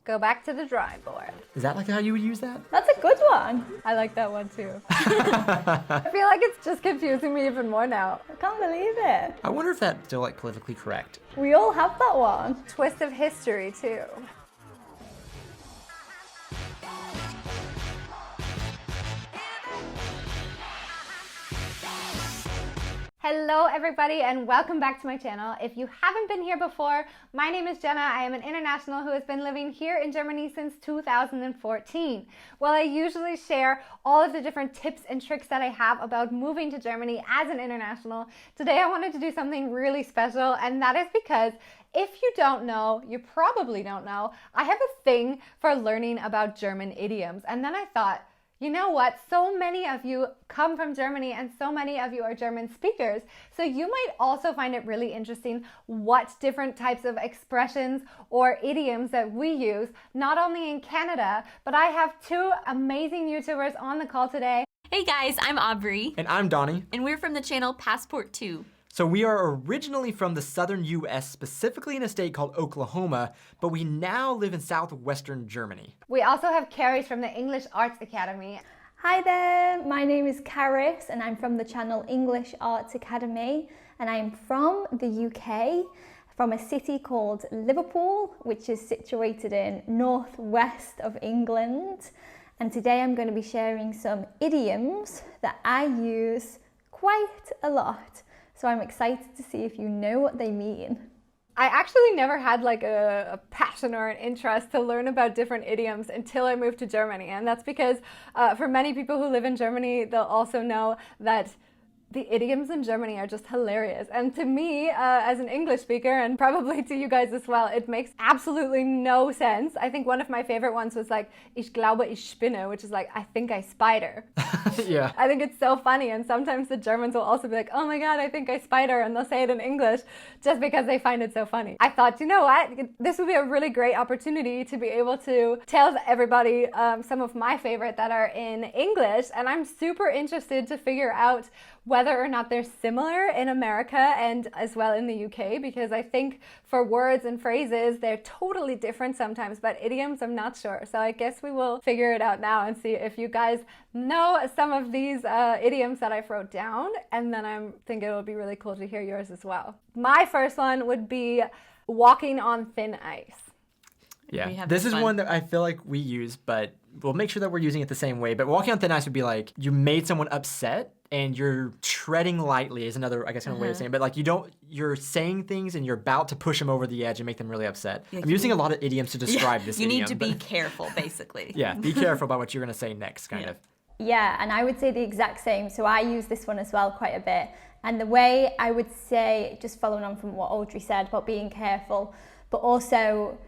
Go back to the drawing board. Is that like how you would use that? That's a good one. I like that one too. I feel like it's just confusing me even more now. I can't believe it. I wonder if that's still like politically correct. We all have that one. Twist of history too. Hello everybody and welcome back to my channel. If you haven't been here before, my name is Jenna. I am an international who has been living here in Germany since 2014. Well, I usually share all of the different tips and tricks that I have about moving to Germany as an international. Today I wanted to do something really special, and that is because if you don't know, you probably don't know, I have a thing for learning about German idioms. And then I thought, you know what? So many of you come from Germany and so many of you are German speakers. So you might also find it really interesting what different types of expressions or idioms that we use, not only in Canada, but I have two amazing YouTubers on the call today. Hey guys, I'm Aubrey. And I'm Donnie. And we're from the channel Passport 2. So we are originally from the southern US, specifically in a state called Oklahoma, but we now live in southwestern Germany. We also have Carrie from the English Arts Academy. Hi there, my name is Caris and I'm from the channel English Arts Academy, and I'm from the UK, from a city called Liverpool, which is situated in northwest of England. And today I'm going to be sharing some idioms that I use quite a lot. So I'm excited to see if you know what they mean. I actually never had like a passion or an interest to learn about different idioms until I moved to Germany. And that's because for many people who live in Germany, they'll also know that the idioms in Germany are just hilarious. And to me, as an English speaker, and probably to you guys as well, it makes absolutely no sense. I think one of my favorite ones was like, ich glaube, ich spinne, which is like, I think I spider. Yeah. I think it's so funny. And sometimes the Germans will also be like, oh my God, I think I spider. And they'll say it in English just because they find it so funny. I thought, you know what? This would be a really great opportunity to be able to tell everybody some of my favorite that are in English. And I'm super interested to figure out whether or not they're similar in America and as well in the UK, because I think for words and phrases, they're totally different sometimes, but idioms, I'm not sure. So I guess we will figure it out now and see if you guys know some of these idioms that I've wrote down, and then I'm thinking it would be really cool to hear yours as well. My first one would be walking on thin ice. Yeah, this is one that I feel like we use, but we'll make sure that we're using it the same way. But walking on thin ice would be like you made someone upset and you're treading lightly is another, I guess, kind of way of saying it. But like you're saying things and you're about to push them over the edge and make them really upset. I'm using a lot of idioms to describe this You idiom. need to be careful, basically. Yeah, be careful about what you're going to say next, kind of. Yeah, and I would say the exact same. So I use this one as well quite a bit. And the way I would say, just following on from what Audrey said about being careful, but also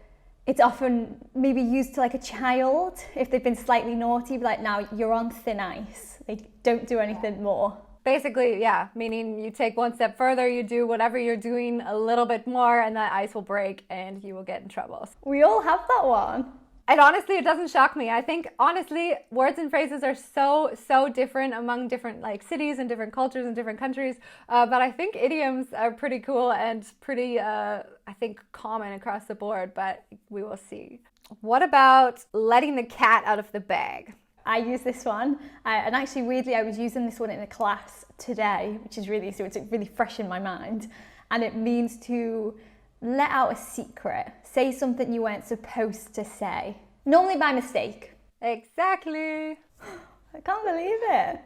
it's often maybe used to like a child if they've been slightly naughty, like now you're on thin ice, like don't do anything more. Basically, yeah, meaning you take one step further, you do whatever you're doing a little bit more, and that ice will break and you will get in trouble. We all have that one. And honestly, it doesn't shock me. I think, honestly, words and phrases are so different among different like cities and different cultures and different countries. But I think idioms are pretty cool and pretty, I think, common across the board, but we will see. What about letting the cat out of the bag? I use this one, and actually weirdly I was using this one in a class today, which is really, so it's really fresh in my mind, and it means to let out a secret, say something you weren't supposed to say, normally by mistake. Exactly. I can't believe it.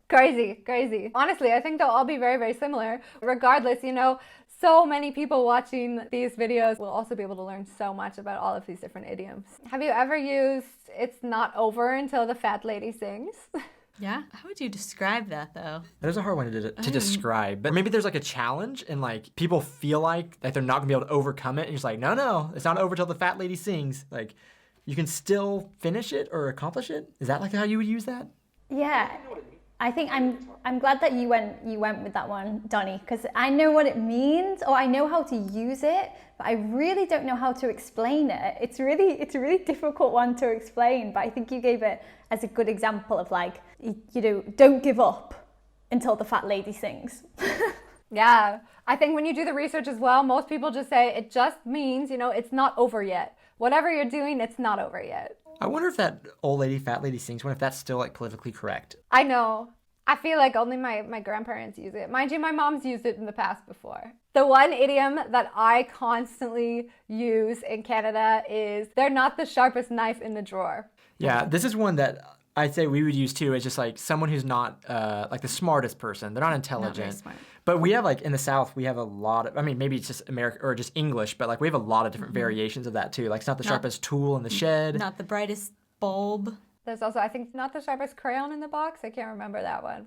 Crazy. Honestly, I think they'll all be very similar. Regardless, you know, so many people watching these videos will also be able to learn so much about all of these different idioms. Have you ever used "it's not over until the fat lady sings"? Yeah? How would you describe that, though? That is a hard one to describe. But maybe there's like a challenge and like people feel like they're not gonna be able to overcome it. And you're just like, no, it's not over till the fat lady sings. Like, you can still finish it or accomplish it. Is that like how you would use that? Yeah. I think I'm glad that you went with that one, Donnie, because I know what it means, or I know how to use it, but I really don't know how to explain it. It's a really difficult one to explain, but I think you gave it as a good example of like, you know, don't give up until the fat lady sings. Yeah, I think when you do the research as well, most people just say it just means, you know, it's not over yet. whatever you're doing, it's not over yet. I wonder if that old lady, fat lady sings one, if that's still like politically correct. I know. I feel like only my grandparents use it. Mind you, my mom's used it in the past before. The one idiom that I constantly use in Canada is, they're not the sharpest knife in the drawer. Yeah, this is one that I'd say we would use too. It's just like someone who's not like the smartest person. They're not intelligent. Not very smart. But we have like in the South, we have a lot of, I mean, maybe it's just American or just English, but like we have a lot of different variations of that too. Like it's not the sharpest tool in the shed. Not the brightest bulb. There's also, I think, not the sharpest crayon in the box. I can't remember that one.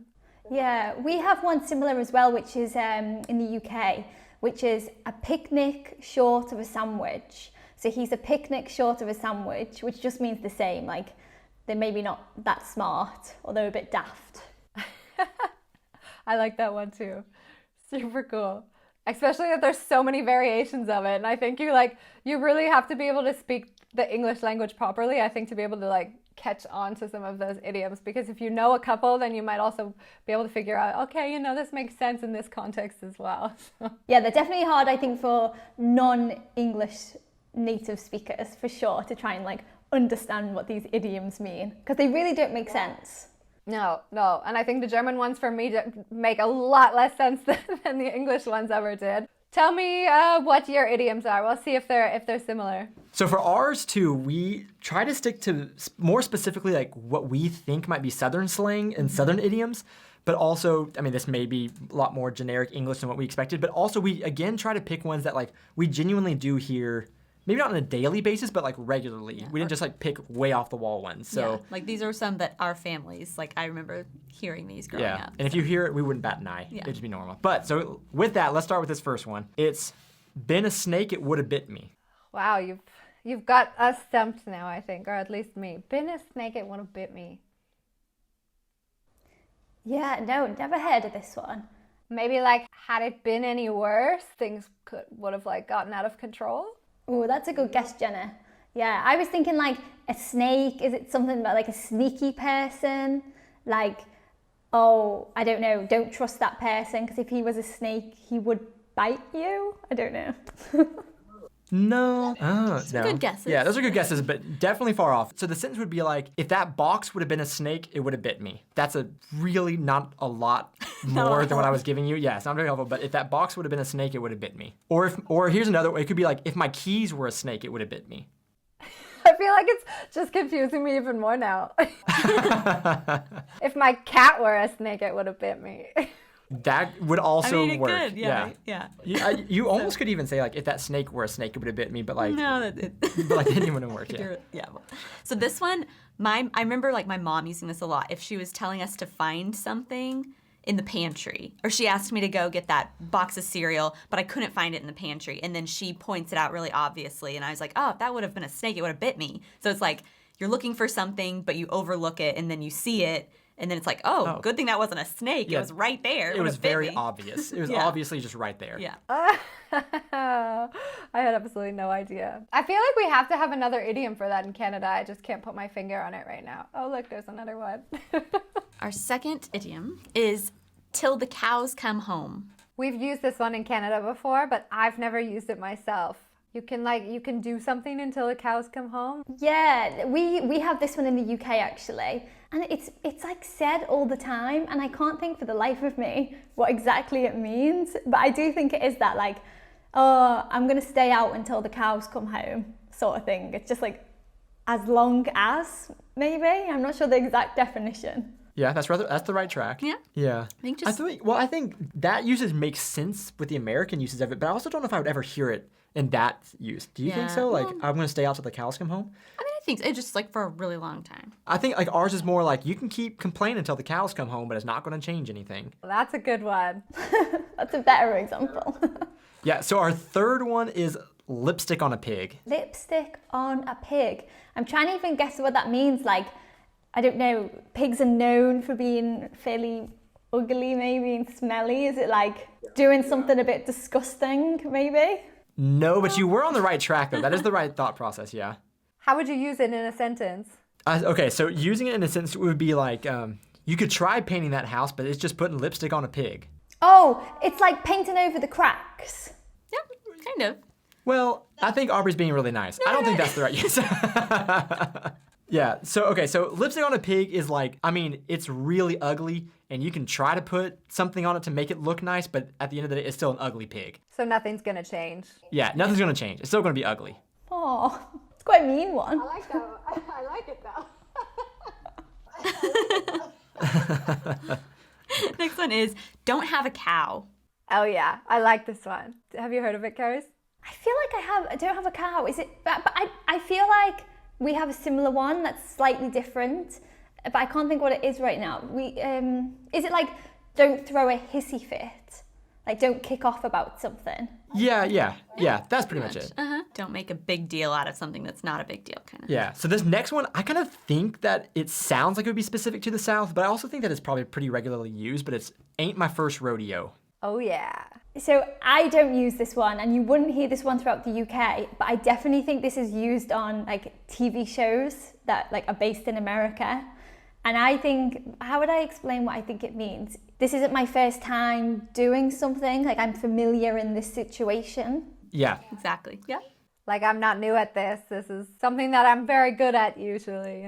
Yeah, we have one similar as well, which is in the UK, which is a picnic short of a sandwich. So he's a picnic short of a sandwich, which just means the same. Like, they're maybe not that smart, or they're a bit daft. I like that one too. Super cool. Especially that there's so many variations of it. And I think you really have to be able to speak the English language properly, I think, to be able to like catch on to some of those idioms. Because if you know a couple, then you might also be able to figure out, okay, this makes sense in this context as well. Yeah, they're definitely hard, I think, for non-English native speakers, for sure, to try and like understand what these idioms mean, because they really don't make sense. No. And I think the German ones for me make a lot less sense than the English ones ever did. Tell me what your idioms are. We'll see if they're similar. So for ours too, we try to stick to more specifically like what we think might be Southern slang and Southern idioms. But also, I mean, this may be a lot more generic English than what we expected. But also we, again, try to pick ones that like we genuinely do hear, maybe not on a daily basis, but like regularly. Yeah. We didn't just like pick way off the wall ones. So yeah, like these are some that our families, like I remember hearing these growing up. And if you hear it, we wouldn't bat an eye. Yeah. It'd just be normal. But so with that, let's start with this first one. It's been a snake, it would have bit me. Wow, you've got us stumped now, I think, or at least me. Been a snake, it would have bit me. Yeah, no, never heard of this one. Maybe like, had it been any worse, things would have like gotten out of control. Oh, that's a good guess, Jenna. Yeah, I was thinking like a snake. Is it something about like a sneaky person? Like, oh, I don't know, don't trust that person, because if he was a snake, he would bite you? I don't know. No. Oh, no. Good guesses. Yeah, those are good guesses, but definitely far off. So the sentence would be like, if that box would have been a snake, it would have bit me. That's a really not a lot more than what I was giving you. Yeah, it's not very helpful, but if that box would have been a snake, it would have bit me. Or here's another way. It could be like, if my keys were a snake, it would have bit me. I feel like it's just confusing me even more now. If my cat were a snake, it would have bit me. That would also work. It could, yeah. You almost could even say like, if that snake were a snake, it would have bit me. But like, no, but like, it wouldn't work. Yeah. So this one, I remember like my mom using this a lot. If she was telling us to find something in the pantry, or she asked me to go get that box of cereal, but I couldn't find it in the pantry, and then she points it out really obviously, and I was like, oh, if that would have been a snake, it would have bit me. So it's like you're looking for something, but you overlook it, and then you see it. And then it's like, oh, good thing that wasn't a snake. Yeah. It was right there. It was very obvious. It was obviously just right there. Yeah. I had absolutely no idea. I feel like we have to have another idiom for that in Canada. I just can't put my finger on it right now. Oh, look, there's another one. Our second idiom is till the cows come home. We've used this one in Canada before, but I've never used it myself. You can do something until the cows come home. Yeah, we have this one in the UK actually, and it's like said all the time, and I can't think for the life of me what exactly it means, but I do think it is that like, oh, I'm gonna stay out until the cows come home sort of thing. It's just like as long as, maybe. I'm not sure the exact definition. Yeah, that's the right track. Yeah. I think that usage makes sense with the American uses of it, but I also don't know if I would ever hear it in that use. Do you think so? Like, I'm going to stay out till the cows come home? I mean, I think it's just like for a really long time. I think like ours is more like, you can keep complaining until the cows come home, but it's not going to change anything. Well, that's a good one. That's a better example. Yeah, so our third one is lipstick on a pig. Lipstick on a pig. I'm trying to even guess what that means. Like, I don't know, pigs are known for being fairly ugly maybe and smelly. Is it like doing something a bit disgusting maybe? No, but you were on the right track though. That is the right thought process, yeah. How would you use it in a sentence? Okay, so using it in a sentence would be like, you could try painting that house, but it's just putting lipstick on a pig. Oh, it's like painting over the cracks. Yeah, kind of. Well, I think Aubrey's being really nice. I don't think that's the right use. Yeah, so lipstick on a pig is like, I mean, it's really ugly, and you can try to put something on it to make it look nice, but at the end of the day, it's still an ugly pig. So nothing's gonna change. Yeah, nothing's gonna change. It's still gonna be ugly. Oh, it's quite a mean one. I like that. I like it though. Next one is don't have a cow. Oh yeah, I like this one. Have you heard of it, Karis? I feel like I don't have a cow. Is it? But I feel like we have a similar one that's slightly different, but I can't think what it is right now. Is it like don't throw a hissy fit? Like don't kick off about something? Yeah, that's pretty much it. Don't make a big deal out of something that's not a big deal, kind of. Yeah, so this next one, I kind of think that it sounds like it would be specific to the South, but I also think that it's probably pretty regularly used, but it's ain't my first rodeo. Oh yeah. So I don't use this one, and you wouldn't hear this one throughout the UK, but I definitely think this is used on like TV shows that like are based in America. And I think, how would I explain what I think it means? This isn't my first time doing something, like I'm familiar in this situation. Yeah. Exactly. Yeah. Like I'm not new at this. This is something that I'm very good at usually,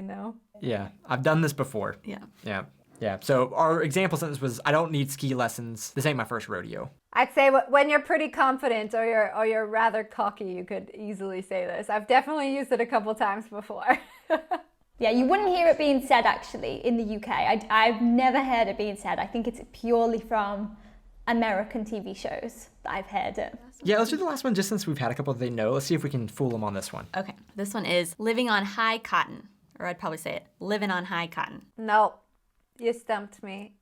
Yeah, I've done this before. Yeah. Yeah, so our example sentence was, I don't need ski lessons. This ain't my first rodeo. I'd say when you're pretty confident or you're rather cocky, you could easily say this. I've definitely used it a couple times before. Yeah, you wouldn't hear it being said actually in the UK. I've never heard it being said. I think it's purely from American TV shows that I've heard it. Yeah, let's do the last one just since we've had a couple that they know. Let's see if we can fool them on this one. Okay. This one is living on high cotton. Or I'd probably say it, living on high cotton. No, you stumped me.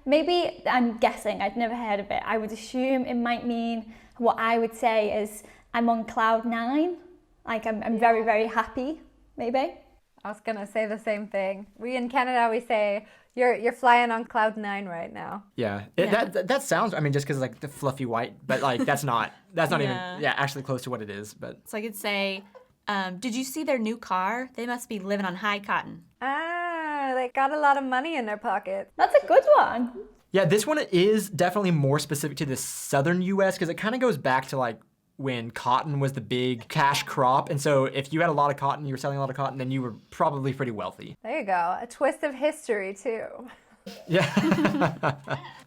Maybe, I'm guessing, I'd never heard of it. I would assume it might mean what I would say is I'm on cloud 9. Like I'm very, very happy, maybe. I was gonna say the same thing. We in Canada, we say you're flying on cloud 9 right now. Yeah, that sounds, I mean, just because like the fluffy white, but like that's not even actually close to what it is. But so I could say, did you see their new car? They must be living on high cotton. They got a lot of money in their pocket. That's a good one. Yeah, this one is definitely more specific to the southern U.S. because it kind of goes back to like when cotton was the big cash crop. And so if you had a lot of cotton, you were selling a lot of cotton, then you were probably pretty wealthy. There you go. A twist of history, too. Yeah.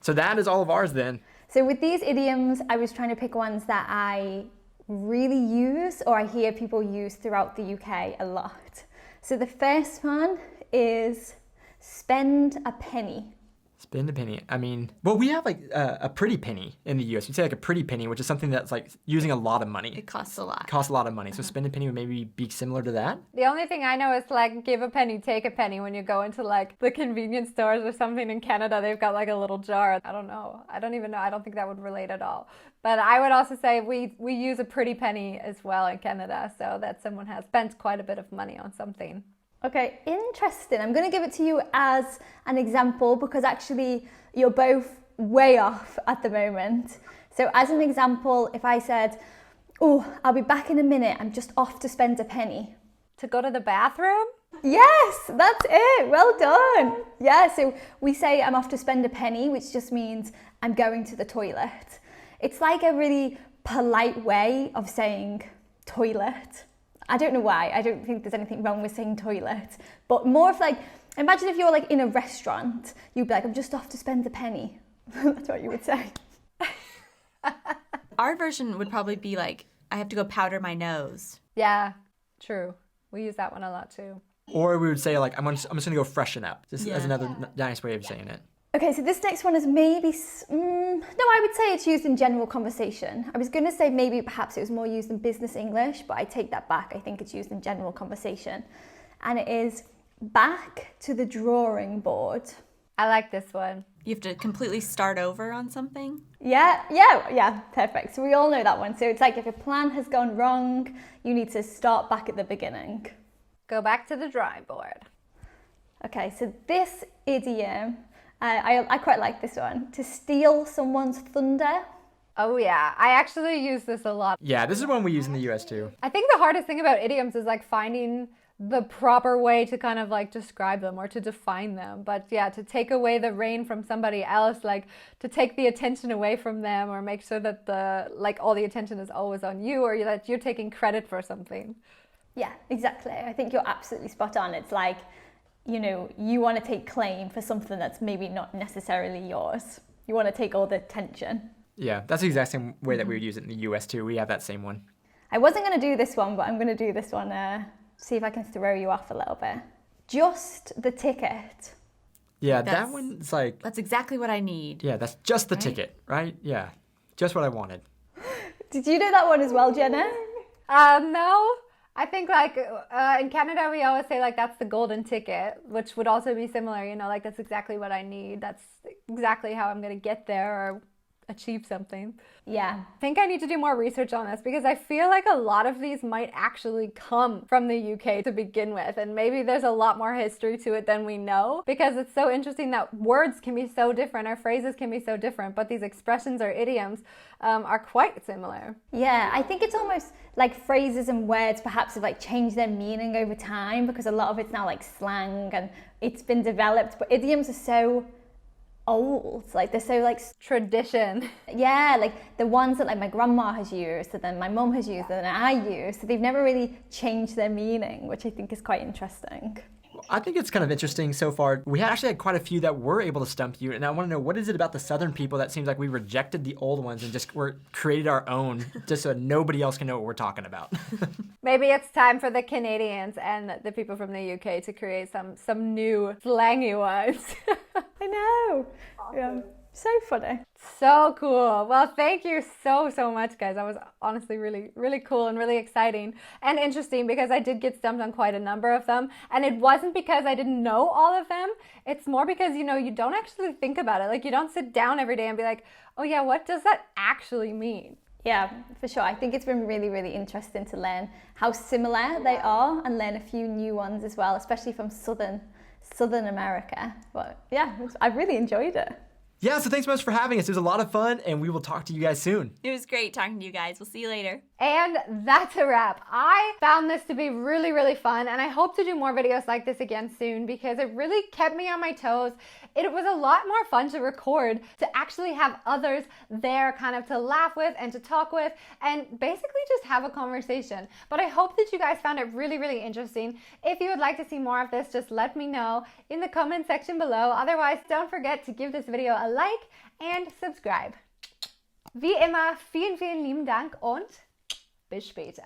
So that is all of ours then. So with these idioms, I was trying to pick ones that I really use or I hear people use throughout the UK a lot. So the first one is spend a penny. Spend a penny. I mean, well, we have like a pretty penny in the US. You'd say like a pretty penny, which is something that's like using a lot of money. It costs a lot. It costs a lot of money. So spend a penny would maybe be similar to that. The only thing I know is like give a penny, take a penny when you go into like the convenience stores or something in Canada. They've got like a little jar. I don't know. I don't even know. I don't think that would relate at all. But I would also say we use a pretty penny as well in Canada. So that someone has spent quite a bit of money on something. Okay, interesting. I'm going to give it to you as an example because actually you're both way off at the moment. So as an example, if I said, oh, I'll be back in a minute, I'm just off to spend a penny. To go to the bathroom? Yes, that's it. Well done. Yeah, so we say I'm off to spend a penny, which just means I'm going to the toilet. It's like a really polite way of saying toilet. I don't know why. I don't think there's anything wrong with saying toilet, but more of like, imagine if you're like in a restaurant, you'd be like, I'm just off to spend a penny. That's what you would say. Our version would probably be like, I have to go powder my nose. Yeah, true. We use that one a lot too. Or we would say like, I'm just gonna go freshen up. Just as another nice way of saying it. Okay, so this next one is maybe, no, I would say it's used in general conversation. I was going to say maybe perhaps it was more used in business English, but I take that back. I think it's used in general conversation. And it is back to the drawing board. I like this one. You have to completely start over on something? Yeah, perfect. So we all know that one. So it's like if a plan has gone wrong, you need to start back at the beginning. Go back to the drawing board. Okay, so this idiom, I quite like this one. To steal someone's thunder. Oh yeah, I actually use this a lot. Yeah, this is one we use in the US too. I think the hardest thing about idioms is like finding the proper way to kind of like describe them or to define them. But yeah, to take away the rain from somebody else, like to take the attention away from them, or make sure that all the attention is always on you, or that you're taking credit for something. Yeah, exactly. I think you're absolutely spot on. It's like, you know, you want to take claim for something that's maybe not necessarily yours. You want to take all the attention. Yeah, that's the exact same way that we would use it in the US too. We have that same one. I wasn't going to do this one, but I'm going to do this one. See if I can throw you off a little bit. Just the ticket. Yeah, that one's like... That's exactly what I need. Yeah, that's just the ticket, right? Yeah, just what I wanted. Did you do that one as well, Jenna? No. I think like in Canada, we always say like that's the golden ticket, which would also be similar, you know, like that's exactly what I need. That's exactly how I'm going to get there or achieve something. Yeah. I think I need to do more research on this because I feel like a lot of these might actually come from the UK to begin with, and maybe there's a lot more history to it than we know, because it's so interesting that words can be so different, our phrases can be so different, but these expressions or idioms are quite similar. Yeah, I think it's almost like phrases and words perhaps have like changed their meaning over time, because a lot of it's now like slang and it's been developed, but idioms are so old, like they're so like tradition. Yeah, like the ones that like my grandma has used, and then my mum has used, and then I use, so they've never really changed their meaning, which I think is quite interesting. I think it's kind of interesting so far. We actually had quite a few that were able to stump you, and I want to know, what is it about the Southern people that seems like we rejected the old ones and just created our own, just so nobody else can know what we're talking about? Maybe it's time for the Canadians and the people from the UK to create some new slangy ones. I know. Awesome. Yeah. So funny. So cool. Well, thank you so much, guys. That was honestly really, really cool and really exciting and interesting, because I did get stumped on quite a number of them. And it wasn't because I didn't know all of them. It's more because, you know, you don't actually think about it. Like, you don't sit down every day and be like, oh yeah, what does that actually mean? Yeah, for sure. I think it's been really, really interesting to learn how similar they are and learn a few new ones as well, especially from Southern America. But yeah, I've really enjoyed it. Yeah, so thanks so much for having us. It was a lot of fun, and we will talk to you guys soon. It was great talking to you guys. We'll see you later. And that's a wrap. I found this to be really, really fun, and I hope to do more videos like this again soon, because it really kept me on my toes. It was a lot more fun to record, to actually have others there kind of to laugh with and to talk with and basically just have a conversation. But I hope that you guys found it really, really interesting. If you would like to see more of this, just let me know in the comment section below. Otherwise, don't forget to give this video a like and subscribe. Wie immer, vielen, vielen lieben Dank und bis später.